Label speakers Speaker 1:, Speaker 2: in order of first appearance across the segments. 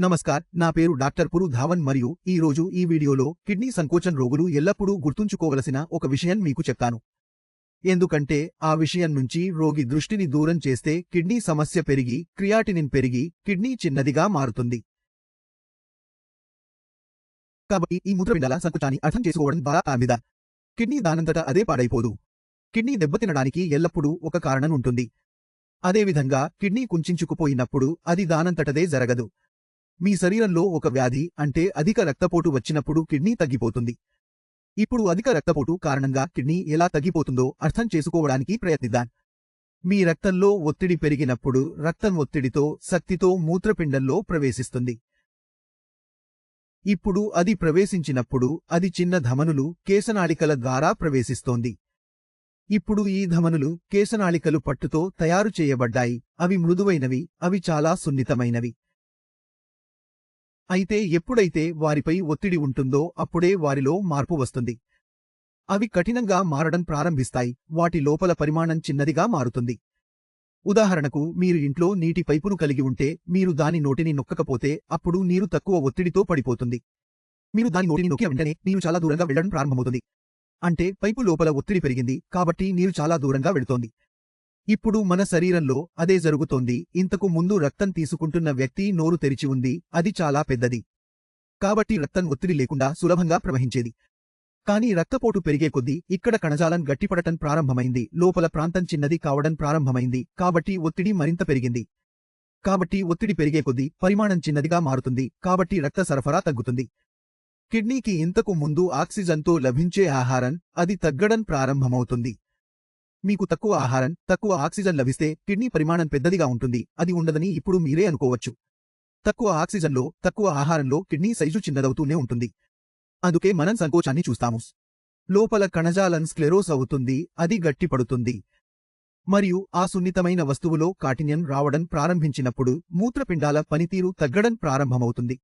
Speaker 1: నమస్కార్, నా పేరు డాక్టర్ పురు ధావన్ మరియు ఈ రోజు ఈ వీడియోలో కిడ్నీ సంకోచం రోగులు ఎల్లప్పుడూ గుర్తుంచుకోవలసిన ఒక విషయం మీకు చెప్తాను. ఎందుకంటే ఆ విషయం నుంచి రోగి దృష్టిని దూరం చేస్తే కిడ్నీ సమస్య పెరిగి క్రియాటినిన్ పెరిగి కిడ్నీ చిన్నదిగా మారుతుంది. కాబట్టి ఈ మూత్రపిండాల సంకోచాన్ని అర్థం చేసుకోవడం ద్వారా ఆమిద కిడ్నీ దానంతట అదే పాడైపోదు. కిడ్నీ దెబ్బతినడానికి ఎల్లప్పుడూ ఒక కారణం ఉంటుంది. అదేవిధంగా కిడ్నీ కుంచించుకుపోయినప్పుడు అది దానంతటదే జరగదు. మీ శరీరంలో ఒక వ్యాధి అంటే అధిక రక్తపోటు వచ్చినప్పుడు కిడ్నీ తగ్గిపోతుంది. ఇప్పుడు అధిక రక్తపోటు కారణంగా కిడ్నీ ఎలా తగ్గిపోతుందో అర్థం చేసుకోవడానికి ప్రయత్నిద్దాం. మీ రక్తంలో ఒత్తిడి పెరిగినప్పుడు రక్తం ఒత్తిడితో శక్తితో మూత్రపిండంలో ప్రవేశిస్తుంది. ఇప్పుడు అది ప్రవేశించినప్పుడు అది చిన్న ధమనులు కేశనాళికల ద్వారా ప్రవేశిస్తోంది. ఇప్పుడు ఈ ధమనులు కేశనాళికలు పట్టుతో తయారు చేయబడ్డాయి. అవి మృదువైనవి, అవి చాలా సున్నితమైనవి. అయితే ఎప్పుడైతే వారిపై ఒత్తిడి ఉంటుందో అప్పుడే వారిలో మార్పు వస్తుంది. అవి కఠినంగా మారడం ప్రారంభిస్తాయి. వాటి లోపల పరిమాణం చిన్నదిగా మారుతుంది. ఉదాహరణకు, మీరు ఇంట్లో నీటి పైపును కలిగి ఉంటే మీరు దాని నోటిని నొక్కకపోతే అప్పుడు నీరు తక్కువ ఒత్తిడితో పడిపోతుంది. మీరు దాని నోటిని నొక్కిన వెంటనే నీరు చాలా దూరంగా వెళ్లడం ప్రారంభమవుతుంది. అంటే పైపు లోపల ఒత్తిడి పెరిగింది కాబట్టి నీరు చాలా దూరంగా వెళుతోంది. ఇప్పుడు మన శరీరంలో అదే జరుగుతోంది. ఇంతకు ముందు రక్తం తీసుకుంటున్న వ్యక్తి నోరు తెరిచి ఉంది, అది చాలా పెద్దది. కాబట్టి రక్తం ఒత్తిడి లేకుండా సులభంగా ప్రవహించేది. కానీ రక్తపోటు పెరిగే కొద్దీ ఇక్కడ కణజాలం గట్టిపడటం ప్రారంభమైంది, లోపల ప్రాంతం చిన్నది కావడం ప్రారంభమైంది. కాబట్టి ఒత్తిడి మరింత పెరిగింది. కాబట్టి ఒత్తిడి పెరిగే కొద్దీ పరిమాణం చిన్నదిగా మారుతుంది. కాబట్టి రక్త సరఫరా తగ్గుతుంది. కిడ్నీకి ఇంతకు ముందు ఆక్సిజన్తో లభించే ఆహారం అది తగ్గడం ప్రారంభమవుతుంది. మీకు తక్కువ ఆహారం, తక్కువ ఆక్సిజన్ లభిస్తే కిడ్నీ పరిమాణం పెద్దదిగా ఉంటుంది. అది ఉండదని ఇప్పుడు మీరే అనుకోవచ్చు. తక్కువ ఆక్సిజన్లో, తక్కువ ఆహారంలో కిడ్నీ సైజు చిన్నదవుతూనే ఉంటుంది. అందుకే మనం సంకోచాన్ని చూస్తాము. లోపల కణజాలం స్క్లెరోస్ అవుతుంది, అది గట్టిపడుతుంది. మరియు ఆ సున్నితమైన వస్తువులో కాఠిన్యం రావడం ప్రారంభించినప్పుడు మూత్రపిండాల పనితీరు తగ్గడం ప్రారంభమవుతుంది.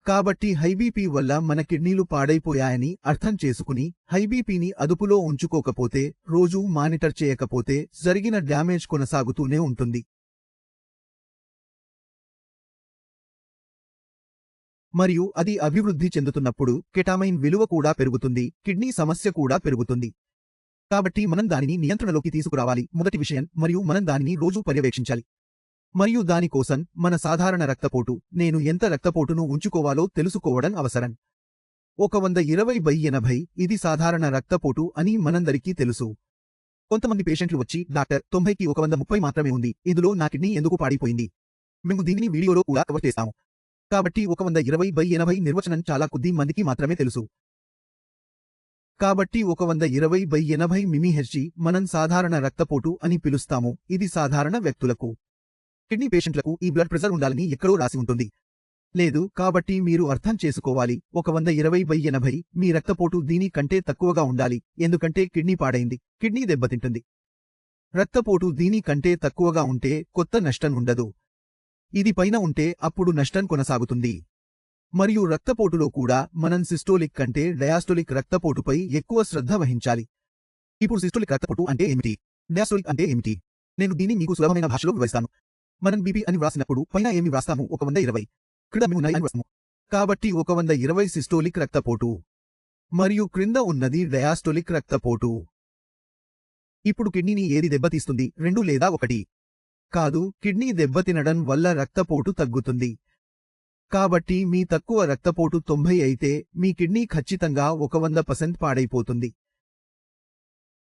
Speaker 1: కాబట్టి హైబీపీ వల్ల మన కిడ్నీలు పాడైపోయాయని అర్థం చేసుకుని హైబీపీని అదుపులో ఉంచుకోకపోతే, రోజూ మానిటర్ చేయకపోతే జరిగిన డ్యామేజ్ కొనసాగుతూనే ఉంటుంది. మరియు అది అభివృద్ధి చెందుతున్నప్పుడు కెటామైన్ విలువ కూడా పెరుగుతుంది, కిడ్నీ సమస్య కూడా పెరుగుతుంది. కాబట్టి మనం దానిని నియంత్రణలోకి తీసుకురావాలి మొదటి విషయం, మరియు మనం దానిని రోజూ పర్యవేక్షించాలి. మరియు దానికోసం మన సాధారణ రక్తపోటు, నేను ఎంత రక్తపోటును ఉంచుకోవాలో తెలుసుకోవడం అవసరం. 120/80 ఇది సాధారణ రక్తపోటు అని మనందరికీ తెలుసు. కొంతమంది పేషెంట్లు వచ్చి, డాక్టర్ 90కి 130 మాత్రమే ఉంది, ఇందులో నా కిడ్నీ ఎందుకు పాడైపోయింది? మేము దీనిని వీడియోలో కూడా కవర్ చేస్తాము. కాబట్టి 120/80 నిర్వచనం చాలా కొద్ది మందికి మాత్రమే తెలుసు. కాబట్టి 120/80 మిమీహెచ్జీ మనం సాధారణ రక్తపోటు అని పిలుస్తాము. ఇది సాధారణ వ్యక్తులకు. కిడ్నీ పేషెంట్లకు ఈ బ్లడ్ ప్రెషర్ ఉండాలని ఎక్కడో రాసి ఉంటుంది. లేదు, కాబట్టి మీరు అర్థం చేసుకోవాలి, 120/80 మీ రక్తపోటు దీని కంటే తక్కువగా ఉండాలి. ఎందుకంటే కిడ్నీ పాడైంది, కిడ్నీ దెబ్బతింటుంది. రక్తపోటు దీని కంటే తక్కువగా ఉంటే కొత్త నష్టం ఉండదు. ఇది పైన ఉంటే అప్పుడు నష్టం కొనసాగుతుంది. మరియు రక్తపోటులో కూడా మనం సిస్టోలిక్ కంటే డయాస్టోలిక్ రక్తపోటుపై ఎక్కువ శ్రద్ధ వహించాలి. ఇప్పుడు సిస్టోలిక్ రక్తపోటు అంటే ఏమిటి? డయాస్టోలిక్ అంటే ఏమిటి? నేను దీన్ని మీకు సులభమైన భాషలో వివరిస్తాను. మనం బీపీ అని వ్రాసినప్పుడు పైన ఏమి వ్రాస్తాము? 120. క్రింద మేము అని వ్రాస్తాము. కాబట్టి 120 సిస్టోలిక్ రక్తపోటు మరియు క్రింద ఉన్నది డయాస్టోలిక్ రక్తపోటు. ఇప్పుడు కిడ్నీని ఏది దెబ్బతీస్తుంది? 2 లేదా 1? కాదు, కిడ్నీ దెబ్బతినడం వల్ల రక్తపోటు తగ్గుతుంది. కాబట్టి మీ తక్కువ రక్తపోటు 90 అయితే మీ కిడ్నీ ఖచ్చితంగా 100% పాడైపోతుంది.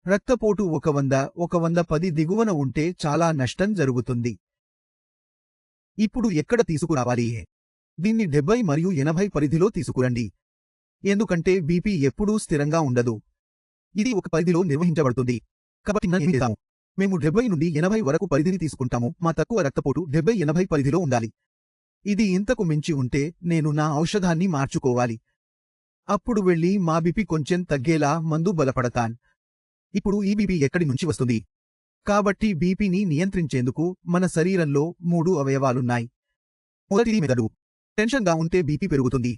Speaker 1: రక్తపోటు 100-110 దిగువన ఉంటే చాలా నష్టం జరుగుతుంది. ఇప్పుడు ఎక్కడ తీసుకురావాలి? దీన్ని 70 మరియు 80 పరిధిలో తీసుకురండి. ఎందుకంటే బీపీ ఎప్పుడూ స్థిరంగా ఉండదు, ఇది ఒక పరిధిలో నిర్వహించబడుతుంది. కాబట్టి మనం ఏం చేస్తాము? మేము 70 నుండి 80 వరకు పరిధిని తీసుకుంటాము. మా తక్కువ రక్తపోటు 70-80 పరిధిలో ఉండాలి. ఇది ఇంతకు మించి ఉంటే నేను నా ఔషధాన్ని మార్చుకోవాలి. అప్పుడు వెళ్ళి మా బీపీ కొంచెం తగ్గేలా మందు బలపడతాను. ఇప్పుడు ఈ బీపీ ఎక్కడి నుంచి వస్తుంది? కాబట్టి బీపీని నియంత్రించేందుకు మన శరీరంలో 3 అవయవాలున్నాయి. మొదటిది మెదడు. టెన్షన్గా ఉంటే బీపీ పెరుగుతుంది.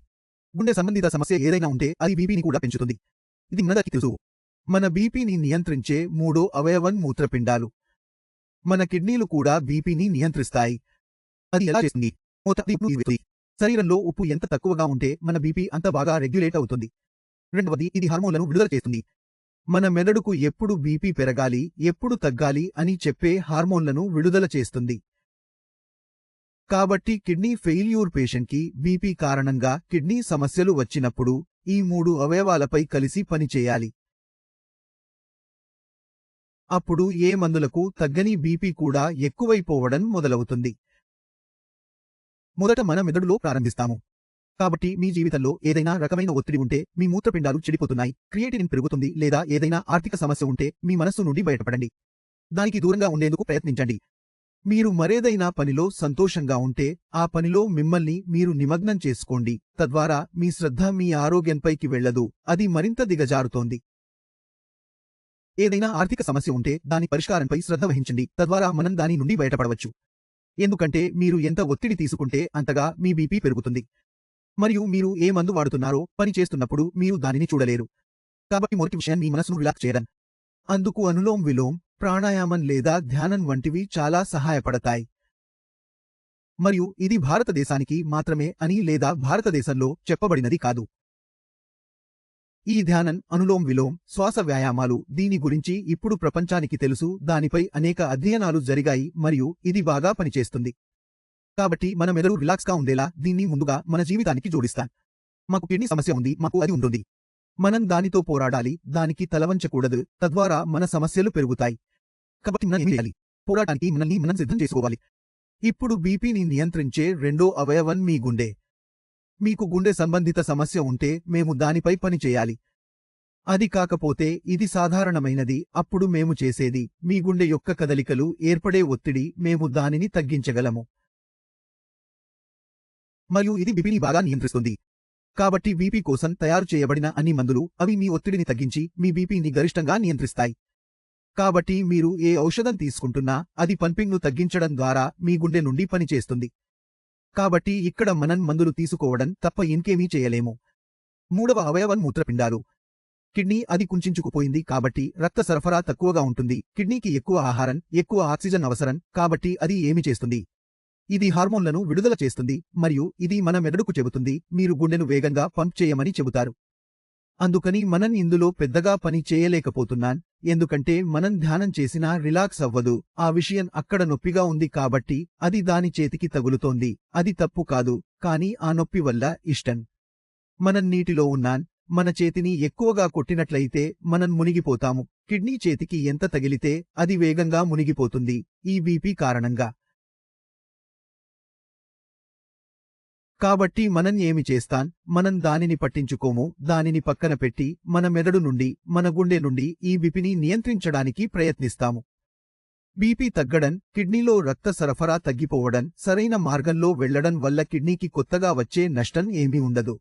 Speaker 1: గుండె సంబంధిత సమస్య ఏదైనా ఉంటే అది బీపీని కూడా పెంచుతుంది. ఇది మనందరికీ తెలుసు. మన బీపీని నియంత్రించే మూడో అవయవం మూత్రపిండాలు. మన కిడ్నీలు కూడా బీపీని నియంత్రిస్తాయి. అది ఎలా చేస్తుంది? శరీరంలో ఉప్పు ఎంత తక్కువగా ఉంటే మన బీపీ అంత బాగా రెగ్యులేట్ అవుతుంది. రెండవది, ఇది హార్మోన్లను విడుదల చేస్తుంది. మన మెదడుకు ఎప్పుడు బీపీ పెరగాలి, ఎప్పుడు తగ్గాలి అని చెప్పే హార్మోన్లను విడుదల చేస్తుంది. కాబట్టి కిడ్నీ ఫెయిల్యూర్ పేషెంట్కి బీపీ కారణంగా కిడ్నీ సమస్యలు వచ్చినప్పుడు ఈ 3 అవయవాలపై కలిసి పనిచేయాలి. అప్పుడు ఏ మందులకు తగ్గని బీపీ కూడా ఎక్కువైపోవడం మొదలవుతుంది. మొదట మన మెదడులో ప్రారంభిస్తాము. కాబట్టి మీ జీవితంలో ఏదైనా రకమైన ఒత్తిడి ఉంటే, మీ మూత్రపిండాలు చెడిపోతున్నాయి, క్రియేటినిన్ పెరుగుతుంది లేదా ఏదైనా ఆర్థిక సమస్య ఉంటే మీ మనస్సు నుండి బయటపడండి. దానికి దూరంగా ఉండేందుకు ప్రయత్నించండి. మీరు మరేదైనా పనిలో సంతోషంగా ఉంటే ఆ పనిలో మిమ్మల్ని మీరు నిమగ్నం చేసుకోండి. తద్వారా మీ శ్రద్ధ మీ ఆరోగ్యంపైకి వెళ్ళదు, అది మరింత దిగజారుతోంది. ఏదైనా ఆర్థిక సమస్య ఉంటే దాని పరిష్కారంపై శ్రద్ధ వహించండి. తద్వారా మనం దాని నుండి బయటపడవచ్చు. ఎందుకంటే మీరు ఎంత ఒత్తిడి తీసుకుంటే అంతగా మీ బీపీ పెరుగుతుంది. మరియు మీరు ఏ మందు వాడుతున్నారో పని చేస్తున్నప్పుడు మీరు దానిని చూడలేరు. కాబట్టి మొదటి విషయం మీ మనసును రిలాక్స్ చేయడం. అందుకు అనులోమ్ విలోమ్, ప్రాణాయామం లేదా ధ్యానం వంటివి చాలా సహాయపడతాయి. మరియు ఇది భారతదేశానికి మాత్రమే అని లేదా భారతదేశంలో చెప్పబడినది కాదు. ఈ ధ్యానం, అనులోమ్ విలోమ్, శ్వాస వ్యాయామాలు, దీని గురించి ఇప్పుడు ప్రపంచానికి తెలుసు. దానిపై అనేక అధ్యయనాలు జరిగాయి మరియు ఇది బాగా పనిచేస్తుంది. కాబట్టి మన మెదడు రిలాక్స్గా ఉండేలా దీన్ని ముందుగా మన జీవితానికి జోడిస్తాం. మాకు కిడ్నీ సమస్య ఉంది, మాకు అది ఉంటుంది. మనం దానితో పోరాడాలి, దానికి తలవంచకూడదు. తద్వారా మన సమస్యలు పెరుగుతాయి. కాబట్టి మనం ఏమి చేయాలి? పోరాటానికి మనల్ని మనం సిద్ధం చేసుకోవాలి. ఇప్పుడు బీపీని నియంత్రించే రెండో అవయవం మీ గుండె. మీకు గుండె సంబంధిత సమస్య ఉంటే మేము దానిపై పని చేయాలి. అది కాకపోతే ఇది సాధారణమైనది. అప్పుడు మేము చేసేది, మీ గుండె యొక్క కదలికలు, ఏర్పడే ఒత్తిడి, మేము దానిని తగ్గించగలము. మరియు ఇది బీపీని బాగా నియంత్రిస్తుంది. కాబట్టి బీపీ కోసం తయారు చేయబడిన అన్ని మందులు, అవి మీ ఒత్తిడిని తగ్గించి మీ బీపీని గరిష్టంగా నియంత్రిస్తాయి. కాబట్టి మీరు ఏ ఔషధం తీసుకుంటున్నా అది పంపింగ్ను తగ్గించడం ద్వారా మీ గుండె నుండి పనిచేస్తుంది. కాబట్టి ఇక్కడ మనం మందులు తీసుకోవడం తప్ప ఇంకేమీ చేయలేము. మూడవ అవయవం మూత్రపిండాలు. కిడ్నీ అది కుంచుకుపోయింది కాబట్టి రక్త సరఫరా తక్కువగా ఉంటుంది. కిడ్నీకి ఎక్కువ ఆహారం, ఎక్కువ ఆక్సిజన్ అవసరం. కాబట్టి అది ఏమి చేస్తుంది? ఇది హార్మోన్లను విడుదల చేస్తుంది మరియు ఇది మన మెదడుకు చెబుతుంది, మీరు గుండెను వేగంగా పంప్ చేయమని చెబుతారు. అందుకని మనం ఇందులో పెద్దగా పని చేయలేకపోతున్నాం. ఎందుకంటే మనం ధ్యానం చేసినా రిలాక్స్ అవ్వదు. ఆ విషయం అక్కడ నొప్పిగా ఉంది కాబట్టి అది దాని చేతికి తగులుతోంది. అది తప్పు కాదు, కానీ ఆ నొప్పి వల్ల ఇష్టం. మనం నీటిలో ఉన్నాం, మన చేతిని ఎక్కువగా కొట్టినట్లయితే మనం మునిగిపోతాము. కిడ్నీ చేతికి ఎంత తగిలితే అది వేగంగా మునిగిపోతుంది, ఈ బీపీ కారణంగా. కాబట్టి మనం ఏమి చేస్తాం? మనం దానిని పట్టించుకోము. దానిని పక్కన పెట్టి మన మెదడు నుండి, మన గుండె నుండి ఈ బీపీని నియంత్రించడానికి ప్రయత్నిస్తాము. బీపీ తగ్గడం, కిడ్నీలో రక్త సరఫరా తగ్గిపోవడం, సరైన మార్గంలో వెళ్లడం వల్ల కిడ్నీకి కొత్తగా వచ్చే నష్టం ఏమీ ఉండదు.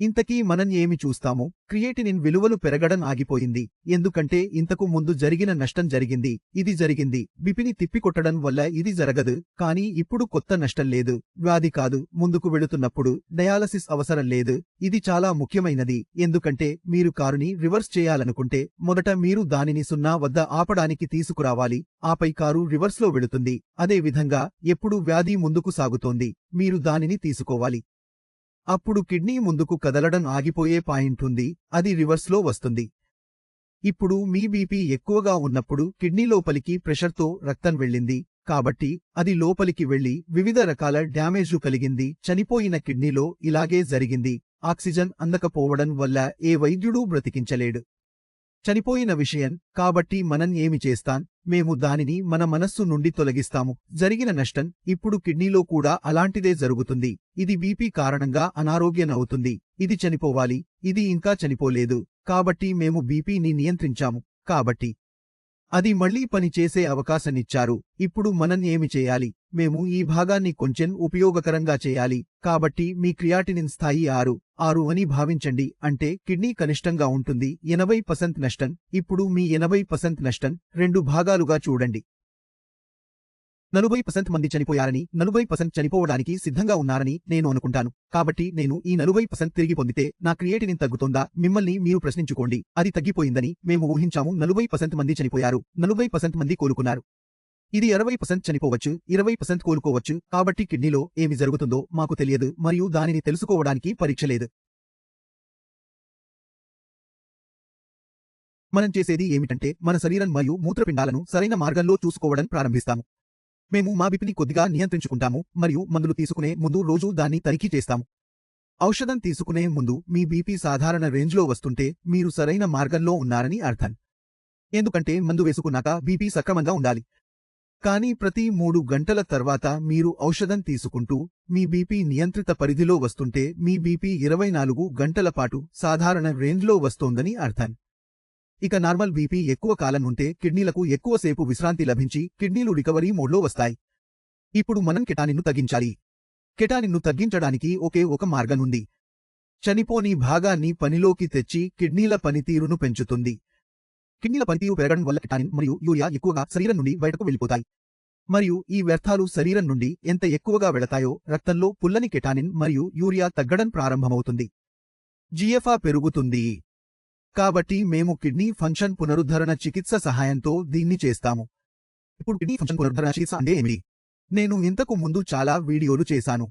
Speaker 1: ఇంతకీ మనం ఏమి చూస్తాము? క్రియేటినిన్ విలువలు పెరగడం ఆగిపోయింది. ఎందుకంటే ఇంతకు ముందు జరిగిన నష్టం జరిగింది. ఇది జరిగింది. బీపీని తిప్పికొట్టడం వల్ల ఇది జరగదు. కానీ ఇప్పుడు కొత్త నష్టం లేదు. వ్యాధి కాదు. ముందుకు వెళుతున్నప్పుడు డయాలసిస్ అవసరం లేదు. ఇది చాలా ముఖ్యమైనది. ఎందుకంటే మీరు కారుని రివర్స్ చేయాలనుకుంటే మొదట మీరు దానిని 0 వద్ద ఆపడానికి తీసుకురావాలి. ఆపై కారు రివర్స్లో వెళుతుంది. అదే విధంగా ఎప్పుడు వ్యాధి ముందుకు సాగుతోంది, మీరు దానిని తీసుకోవాలి. అప్పుడు కిడ్నీ ముందుకు కదలడం ఆగిపోయే పాయింట్ ఉంది, అది రివర్స్లో వస్తుంది. ఇప్పుడు మీ బీపీ ఎక్కువగా ఉన్నప్పుడు కిడ్నీ లోపలికి ప్రెషర్తో రక్తం వెళ్ళింది. కాబట్టి అది లోపలికి వెళ్లి వివిధ రకాల డ్యామేజ్లు కలిగింది. చనిపోయిన కిడ్నీలో ఇలాగే జరిగింది. ఆక్సిజన్ అందకపోవడం వల్ల ఏ వైద్యుడూ బ్రతికించలేడు. చనిపోయిన విషయం. కాబట్టి మనం ఏమి చేస్తాం? మేము దానిని మన మనస్సు నుండి తొలగిస్తాము. జరిగిన నష్టం ఇప్పుడు కిడ్నీలో కూడా అలాంటిదే జరుగుతుంది. ఇది బీపీ కారణంగా అనారోగ్యనవుతుంది. ఇది చనిపోవాలి. ఇది ఇంకా చనిపోలేదు. కాబట్టి మేము బీపీని నియంత్రించాము. కాబట్టి అది మళ్లీ పని చేసే అవకాశాన్నిచ్చారు. ఇప్పుడు మనం ఏమి చేయాలి? మేము ఈ భాగాన్ని కొంచెం ఉపయోగకరంగా చేయాలి. కాబట్టి మీ క్రియాటినిన్ స్థాయి 6 అని భావించండి. అంటే కిడ్నీ కనిష్టంగా ఉంటుంది. 80% నష్టం. ఇప్పుడు మీ 80% నష్టం 2 భాగాలుగా చూడండి. 40% మంది చనిపోయారని, 40% చనిపోవడానికి సిద్ధంగా ఉన్నారని నేను అనుకుంటాను. కాబట్టి నేను ఈ 40% తిరిగి పొందితే నా క్రియేటినిన్ తగ్గుతోందా? మిమ్మల్ని మీరు ప్రశ్నించుకోండి. అది తగ్గిపోయిందని మేము ఊహించాము. 40% మంది చనిపోయారు, 40% మంది కోలుకున్నారు. ఇది 60% చనిపోవచ్చు, 20% కోలుకోవచ్చు. కాబట్టి కిడ్నీలో ఏమి జరుగుతుందో మాకు తెలియదు మరియు దానిని తెలుసుకోవడానికి పరీక్ష లేదు. మనం చేసేది ఏమిటంటే మన శరీరం మరియు మూత్రపిండాలను సరైన మార్గంలో చూసుకోవడం ప్రారంభిస్తాము. మేము మా బీపీని కొద్దిగా నియంత్రించుకుంటాము మరియు మందులు తీసుకునే ముందు రోజు దాన్ని తనిఖీ చేస్తాము. ఔషధం తీసుకునే ముందు మీ బీపీ సాధారణ రేంజ్లో వస్తుంటే మీరు సరైన మార్గంలో ఉన్నారని అర్థం. ఎందుకంటే మందు వేసుకున్నాక బీపీ సక్రమంగా ఉండాలి. కానీ ప్రతి 3 గంటల తర్వాత మీరు ఔషధం తీసుకుంటూ మీ బీపీ నియంత్రిత పరిధిలో వస్తుంటే మీ బీపీ 24 గంటల పాటు సాధారణ రేంజ్లో వస్తోందని అర్థం. ఇక నార్మల్ బీపీ ఎక్కువ కాలం ఉంటే కిడ్నీలకు ఎక్కువసేపు విశ్రాంతి లభించి కిడ్నీలు రికవరీ మోడ్లో వస్తాయి. ఇప్పుడు మనం కెటానిన్ను తగ్గించాలి. కెటానిన్ను తగ్గించడానికి ఒకే ఒక మార్గం ఉంది. చనిపోని భాగాన్ని పనిలోకి తెచ్చి కిడ్నీల పనితీరును పెంచుతుంది. కిడ్నీల పనితీరు పెరగడం వల్ల కెటానిన్ మరియు యూరియా ఎక్కువగా శరీరం నుండి బయటకు వెళ్ళిపోతాయి. మరియు ఈ వ్యర్థాలు శరీరం నుండి ఎంత ఎక్కువగా వెళతాయో రక్తంలో పుల్లని కెటానిన్ మరియు యూరియా తగ్గడం ప్రారంభమవుతుంది. జిఎఫ్ఆ పెరుగుతుంది. కాబట్టి మేము కిడ్నీ ఫంక్షన్ పునరుద్ధరణ చికిత్స సహాయంతో దీన్ని చేస్తాము. ఇప్పుడు కిడ్నీ ఫంక్షన్ పునరుద్ధరణ చికిత్స అంటే ఏమిటి? నేను ఇంతకు ముందు చాలా వీడియోలు చేశాను.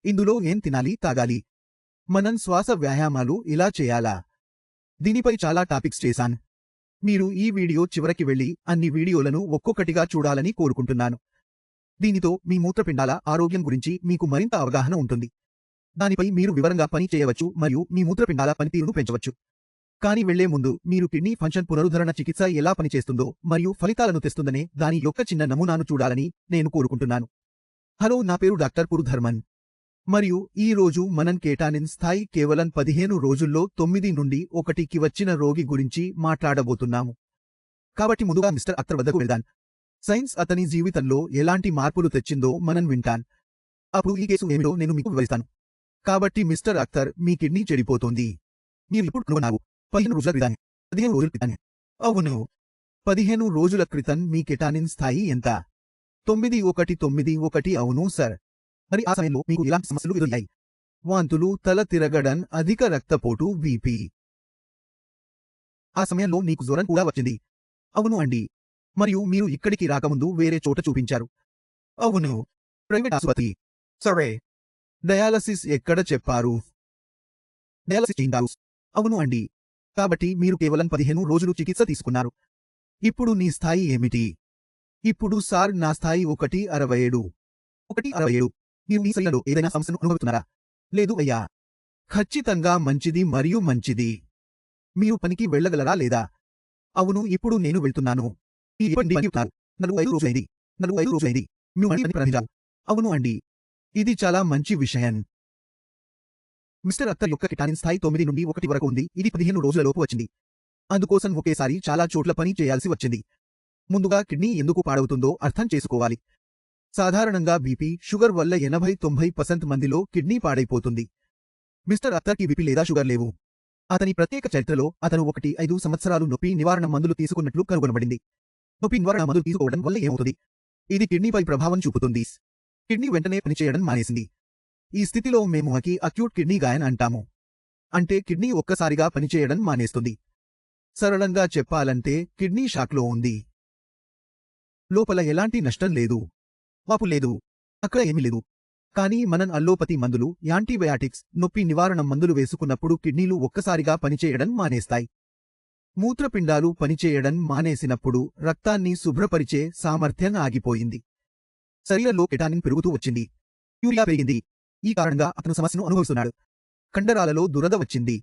Speaker 1: ఇందులో ఏం తినాలి, తాగాలి, మనం శ్వాస వ్యాయామాలు ఇలా చేయాలా, దీనిపై చాలా టాపిక్స్ చేశాను. మీరు ఈ వీడియో చివరికి వెళ్లి అన్ని వీడియోలను ఒక్కొక్కటిగా చూడాలని కోరుకుంటున్నాను. దీనితో మీ మూత్రపిండాల ఆరోగ్యం గురించి మీకు మరింత అవగాహన ఉంటుంది. దానిపై మీరు వివరంగా పని చేయవచ్చు మరియు మీ మూత్రపిండాల పనితీరును పెంచవచ్చు. కానీ వెళ్లే ముందు మీరు కిడ్నీ ఫంక్షన్ పునరుద్ధరణ చికిత్స ఎలా పనిచేస్తుందో మరియు ఫలితాలను తెస్తుందనే దాని యొక్క చిన్న నమూనాను చూడాలని నేను కోరుకుంటున్నాను. హలో, నా పేరు డాక్టర్ పురుధర్మన్ మరియు ఈ రోజు మనం కెటానిన్ స్థాయి కేవలం 15 రోజుల్లో 9 నుండి 1కి వచ్చిన రోగి గురించి మాట్లాడబోతున్నాము. కాబట్టి ముందుగా మిస్టర్ అఖ్తర్ వద్దకు వెళ్దాం. సైన్స్ అతని జీవితంలో ఎలాంటి మార్పులు తెచ్చిందో మనం వింటాం. అప్పుడు ఈ కేసు ఏమిటో నేను మీకు వివరిస్తాను. కాబట్టి మిస్టర్ అఖ్తర్, మీ కిడ్నీ చెడిపోతోంది. మీరు ఇప్పుడు కనుగొన్నారు. 15 రోజుల క్రితం. 15 రోజుల క్రితం. అవును, 15 రోజుల క్రితం మీ కెటానిన్ స్థాయి ఎంత? 991. అవును సార్. మరి ఆ సమయంలో మీకు ఎలాంటి సమస్యలు ఎదురయ్యాయి? వాంతులు, తల తిరగడం, అధిక రక్తపోటు, బీపీ. ఆ సమయంలో నీకు జ్వరం కూడా వచ్చింది. అవును అండి. మరియు మీరు ఇక్కడికి రాకముందు వేరే చోట చూపించారు. అవును, ప్రైవేట్ ఆసుపత్రి. సరే. డయాలసిస్ ఎక్కడ చెప్పారు? డయాలసిస్ చేయించారు. అవును అండి. కాబట్టి మీరు కేవలం 15 రోజులు చికిత్స తీసుకున్నారు. ఇప్పుడు నీ స్థాయి ఏమిటి? ఇప్పుడు సార్, నా స్థాయి 167. 167. మీరు మీ శరీరంలో ఏదైనా సమస్యను అనుభవిస్తున్నారా? లేదు అయ్యా. ఖచ్చితంగా మంచిది మరియు మంచిది. మీరు పనికి వెళ్ళగలరా లేదా? అవును, ఇప్పుడు నేను వెళ్తున్నాను. మీరు ఎప్పటి నుండి పనికి వెళ్తున్నారు? 45 రోజులైంది. 45 రోజులైంది. మీరు మళ్ళీ పని ప్రారంభించారు. అవును అండి. ఇది చాలా మంచి విషయం. మిస్టర్ అఖ్తర్ యొక్క కెటానిన్ స్థాయి 9 నుండి 1 వరకు ఉంది. ఇది 15 రోజులలోపు వచ్చింది. అందుకోసం ఒకేసారి చాలా చోట్ల పని చేయాల్సి వచ్చింది. ముందుగా కిడ్నీ ఎందుకు పాడవుతుందో అర్థం చేసుకోవాలి. సాధారణంగా బీపీ, షుగర్ వల్ల 80–90% మందిలో కిడ్నీ పాడైపోతుంది. మిస్టర్ అఖ్తర్కి బీపీ లేదా షుగర్ లేవు. అతని ప్రత్యేక చరిత్రలో అతను 1–5 సంవత్సరాలు నొప్పి నివారణ మందులు తీసుకున్నట్లు కనుగొనబడింది. నొప్పి నివారణ మందులు తీసుకోవడం వల్ల ఏమవుతుంది? ఇది కిడ్నీపై ప్రభావం చూపుతుంది. కిడ్నీ వెంటనే పనిచేయడం మానేసింది. ఈ స్థితిలో మేము అక్యూట్ కిడ్నీ గాయం అంటాము. అంటే కిడ్నీ ఒక్కసారిగా పనిచేయడం మానేస్తుంది. సరళంగా చెప్పాలంటే కిడ్నీ షాక్లో ఉంది. లోపల ఎలాంటి నష్టం లేదు. వాపు లేదు. అక్కడ ఏమీ లేదు. కానీ మనం అల్లోపతి మందులు, యాంటీబయాటిక్స్, నొప్పి నివారణ మందులు వేసుకున్నప్పుడు కిడ్నీలు ఒక్కసారిగా పనిచేయడం మానేస్తాయి. మూత్రపిండాలు పనిచేయడం మానేసినప్పుడు రక్తాన్ని శుభ్రపరిచే సామర్థ్యం ఆగిపోయింది. శరీరంలో కెటానిన్ పెరుగుతూ వచ్చింది. యూరియా పెరిగింది. ఈ కారణంగా అతను సమస్యను అనుభవిస్తున్నాడు. కండరాలలో దురద వచ్చింది.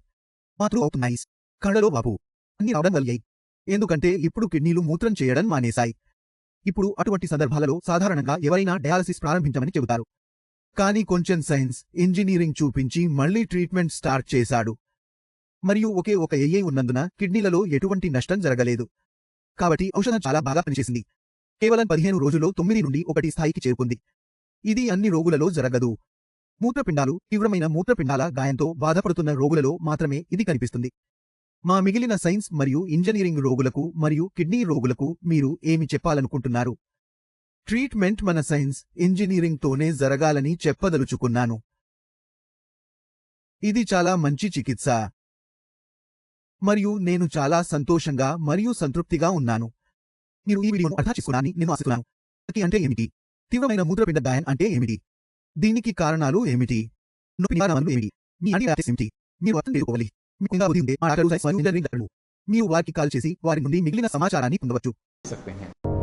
Speaker 1: వాతులు అవుతున్నాయి. కళ్ళలో వాపు. అన్ని రావడం కలిగాయి. ఎందుకంటే ఇప్పుడు కిడ్నీలు మూత్రం చేయడం మానేశాయి. ఇప్పుడు అటువంటి సందర్భాలలో సాధారణంగా ఎవరైనా డయాలసిస్ ప్రారంభించమని చెబుతారు. కానీ కొంచెం సైన్స్, ఇంజనీరింగ్ చూపించి మళ్లీ ట్రీట్మెంట్ స్టార్ట్ చేశాడు. మరియు ఒకే ఒక ఏఏ ఉన్నందున కిడ్నీలలో ఎటువంటి నష్టం జరగలేదు. కాబట్టి ఔషధం చాలా బాగా పనిచేసింది. కేవలం 15 రోజుల్లో 9 నుండి 1 స్థాయికి చేరుకుంది. ఇది అన్ని రోగులలో జరగదు. మూత్రపిండాలు, తీవ్రమైన మూత్రపిండాల గాయంతో బాధపడుతున్న రోగులలో మాత్రమే ఇది కనిపిస్తుంది. మా మిగిలిన సైన్స్ మరియు ఇంజనీరింగ్ రోగులకు మరియు కిడ్నీ రోగులకు మీరు ఏమి చెప్పాలనుకుంటున్నారు? ట్రీట్మెంట్ మన సైన్స్, ఇంజనీరింగ్తోనే జరగాలని చెప్పదలుచుకున్నాను. ఇది చాలా మంచి చికిత్స. మరియు నేను చాలా సంతోషంగా మరియు సంతృప్తిగా ఉన్నాను. మీరు ఈ వీడియోను అర్థం చేసుకున్నారని నేను ఆశిస్తున్నాను. అంటే ఏమిటి? తీవ్రమైన మూత్రపిండ గాయం అంటే ఏమిటి? దీనికి కారణాలు ఏమిటి? నొప్పి నివారణలు ఏమిటి? మీ యాంటీబయాటిక్స్ ఏమిటి? మీరు అర్థం చేసుకోవాలి. మీకు ఇంకా బుద్ధి ఉంటే ఆ డాక్టర్లు, సైన్స్ మరియు ఇంజనీరింగ్ డాక్టర్లు. మీరు వారికి కాల్ చేసి వారి నుండి మిగిలిన సమాచారాన్ని పొందవచ్చు.
Speaker 2: सकते हैं।